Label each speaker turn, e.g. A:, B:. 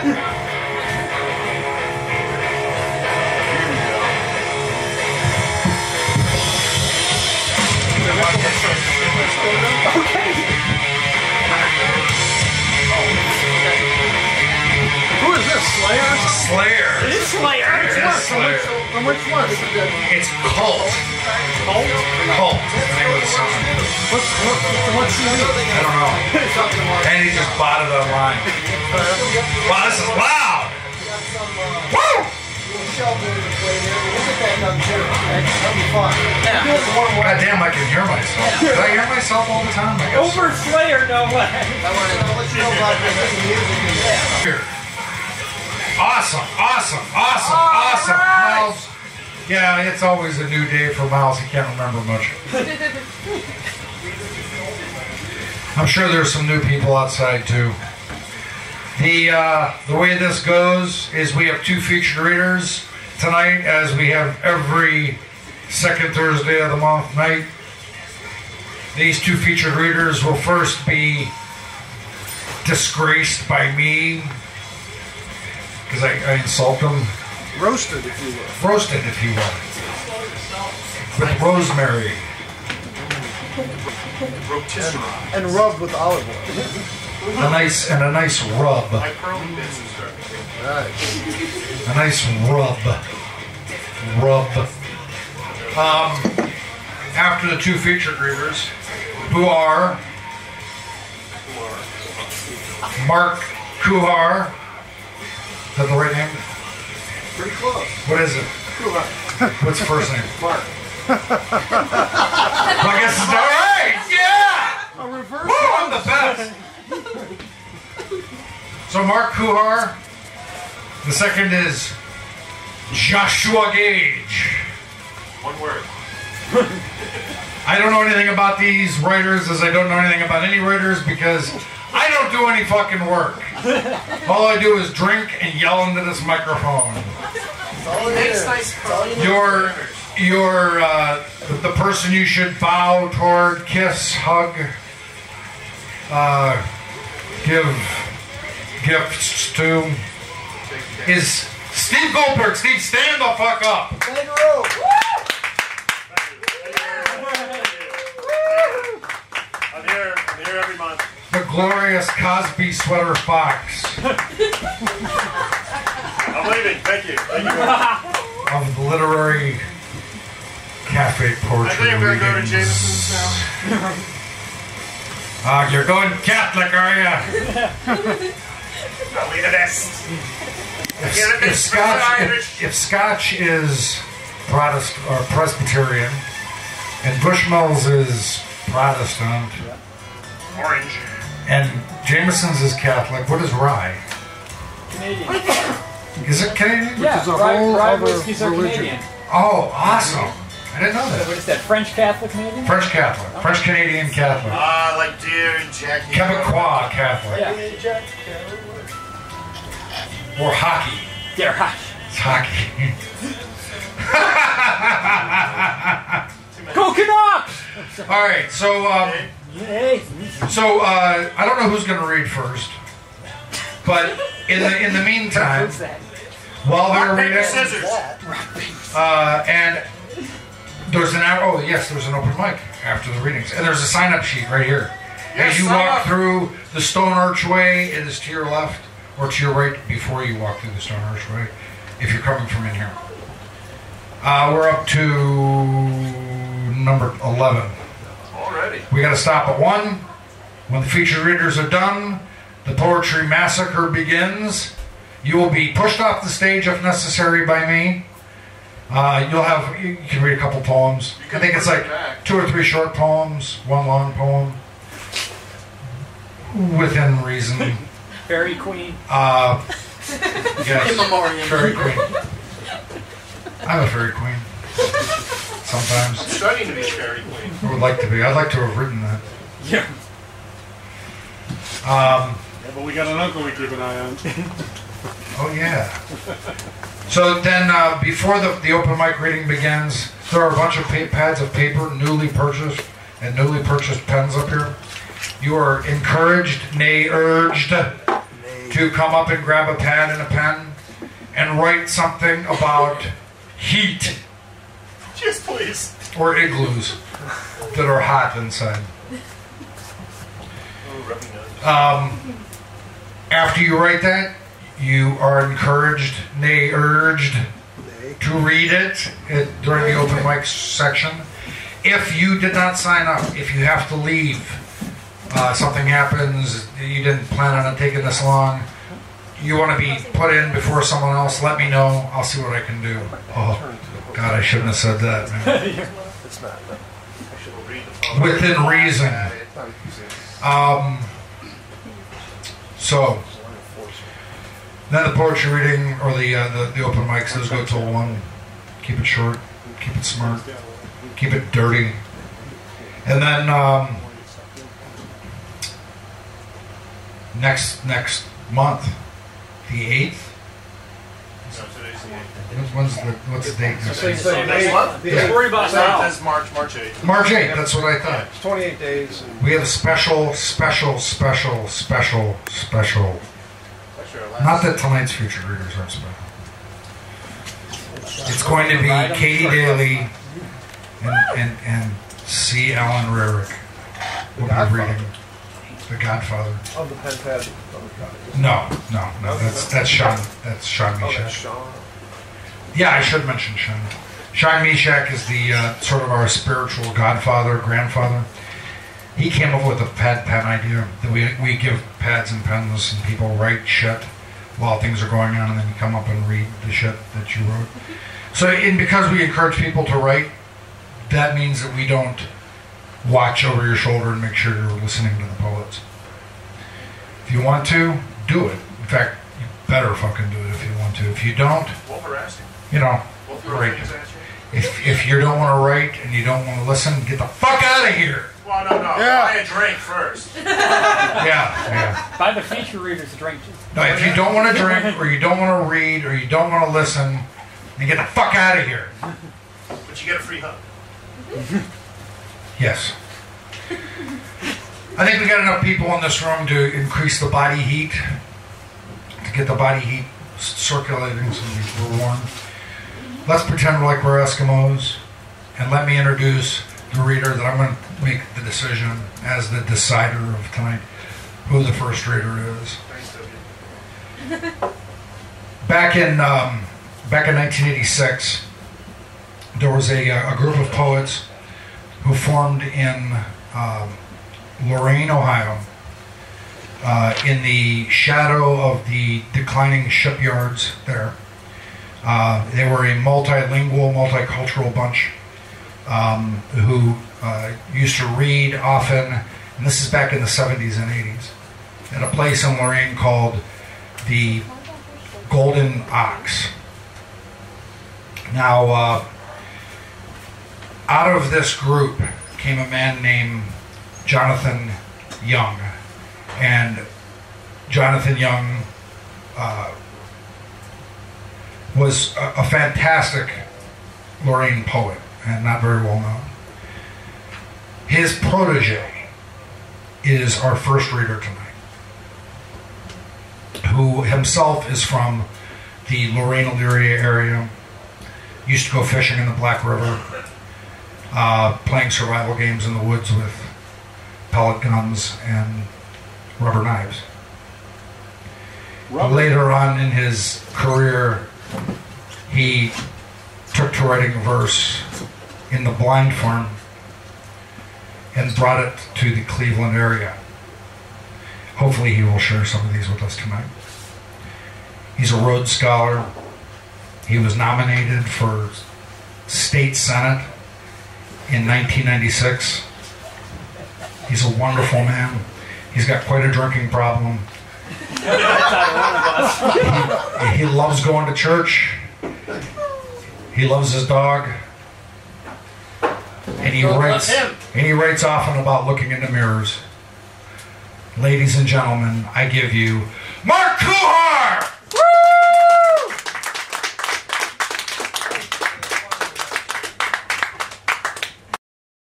A: Who is this? Slayer?
B: Slayer.
A: It is Slayer.
B: It is Slayer.
A: From which one?
B: It's Cult.
A: Cult?
B: Cult. The name of the song.
A: What's the name?
B: I don't know. And he just bought it online. Wow, this is loud. Woo! God damn, I can hear myself. Did I hear myself all the time? I guess.
A: Over Slayer, no way.
B: Here. Awesome, awesome, awesome, awesome. Miles. Yeah, it's always a new day for Miles. He can't remember much. I'm sure there's some new people outside too. The way this goes is we have 2 featured readers tonight, as we have every second Thursday of the month night. These 2 featured readers will first be disgraced by me because I insult them.
A: Roasted, if you will.
B: Roasted, if you will. With rosemary.
A: And rubbed with olive oil.
B: A nice rub.
A: Right.
B: A nice rub. After the 2 featured readers, who are Mark Kuhar. Is that the right name?
A: Pretty close.
B: What is it?
A: Kuhar.
B: What's the first name?
A: Mark.
B: I guess it's all right. Yeah.
A: A reverse.
B: Woo, I'm the best. So Mark Kuhar. The second is Joshua Gage.
C: One word.
B: I don't know anything about these writers, as I don't know anything about any writers, because I don't do any fucking work. All I do is drink and yell into this microphone. You're the person you should bow toward, kiss, hug, give gifts to is Steve Goldberg. Steve, stand the fuck up.
C: I'm here every month.
B: The glorious Cosby Sweater Fox
C: I'm leaving. Thank you. Thank you.
B: of the literary cafe poetry
C: I think I'm going to go to
B: readings.
C: Jameson's now.
B: You're going Catholic, are you?
C: I'll be the best.
B: If Scotch is Protestant or Presbyterian, and Bushmills is Protestant,
C: Orange.
B: and Jameson's is Catholic, what is rye?
A: Canadian.
B: Is it Canadian?
A: Yeah,
D: is a whole
A: rye
D: other
A: whiskeys are
D: religion.
A: Canadian.
B: Oh, awesome. I didn't know
A: What
B: that.
A: is that, French Catholic Canadian?
B: French Catholic. French Canadian Catholic.
C: Like deer and Jackie.
B: Quebecois Catholic.
A: Yeah.
B: Or hockey.
A: They're hot.
B: It's hockey.
A: Go Canucks!
B: All right, so
A: Yay.
B: I don't know who's going to read first, but in the meantime,
A: What's that?
B: while they're
C: Paper,
B: reading,
C: scissors.
B: and there's there's an open mic after the readings, and there's a sign-up sheet right here.
C: Yes,
B: As you
C: sign
B: walk
C: up.
B: through the stone archway, it is to your left or to your right before you walk through the stone archway, if you're coming from in here. We're up to number 11.
C: Already.
B: We got to stop at 1. When the featured readers are done, the poetry massacre begins. You will be pushed off the stage if necessary by me. You can read a couple poems. I think it's like 2 or 3 short poems, 1 long poem, within reason.
A: Fairy Queen.
B: Yes, fairy queen. I'm a fairy queen. Sometimes.
C: Studying to be fairy queen.
B: I would like to be. I'd like to have written that.
A: Yeah.
D: Yeah, but we got an uncle we keep an eye on.
B: Oh yeah. So then, before the open mic reading begins, there are a bunch of pads of paper, newly purchased, and newly purchased pens up here. You are encouraged, nay urged, to come up and grab a pad and a pen and write something about heat
C: Yes, please.
B: or igloos that are hot inside.
C: Ooh, rubbing nose.
B: After you write that, you are encouraged, nay, urged to read it during the open mic section. If you did not sign up, if you have to leave, something happens, you didn't plan on it taking this long, you want to be put in before someone else, let me know. I'll see what I can do. Oh, God, I shouldn't have said that, man.
E: It's not. No.
C: We'll read the phone.
B: Within reason. So, then the poetry reading, or the open mics, those go till 1. Keep it short, keep it smart, keep it dirty. And then next month, the 8th.
C: No, today's the 8th.
B: What's the date next
D: So
B: month?
C: So next month?
A: Don't worry about now.
C: That's March 8th.
B: March 8th, that's what I thought.
D: It's 28 days. And
B: We have a special. Not that tonight's featured readers are special. It's going to be Katie Daly and C. Alan Rarick will be reading The Godfather.
E: Of the pen pad.
B: No. That's Sean. That's Sean
E: Oh, that's
B: Mishak.
E: Sean.
B: Yeah, I should mention Sean. Sean Mishak is the sort of our spiritual godfather, grandfather. He came up with a pad pen idea that we give pads and pens and people write shit while things are going on, and then you come up and read the shit that you wrote. So, because we encourage people to write, that means that we don't watch over your shoulder and make sure you're listening to the poets. If you want to, do it. In fact, you better fucking do it if you want to. If you don't,
C: Won't harass you. Won't
B: write.
C: things at you.
B: If you don't want to write and you don't want to listen, get the fuck out of here.
C: Well, no.
D: Yeah.
C: Buy a drink first.
B: Yeah.
A: Buy the feature readers a drink.
B: No, if you don't want to drink, or you don't want to read, or you don't want to listen, then get the fuck out of here.
C: But you get a free hug.
B: Yes. I think we got enough people in this room to increase the body heat, to get the body heat circulating so we're warm. Let's pretend like we're Eskimos, and let me introduce the reader that I'm going to make the decision as the decider of tonight, who the first reader is.
C: Thanks, W.
B: Back in 1986, there was a group of poets who formed in Lorain, Ohio, in the shadow of the declining shipyards there. They were a multilingual, multicultural bunch who used to read often, and this is back in the 70s and 80s, at a place in Lorain called the Golden Ox. Now, out of this group came a man named Jonathan Young, and Jonathan Young was a fantastic Lorain poet and not very well known. His protege is our first reader tonight, who himself is from the Lorain-Elyria area, used to go fishing in the Black River, playing survival games in the woods with pellet guns and rubber knives. Later on in his career, he took to writing verse in the blind form and brought it to the Cleveland area. Hopefully he will share some of these with us tonight. He's a Rhodes Scholar. He was nominated for State Senate in 1996. He's a wonderful man. He's got quite a drinking problem. He loves going to church. He loves his dog. And he writes often about looking into mirrors. Ladies and gentlemen, I give you Mark Kuhar!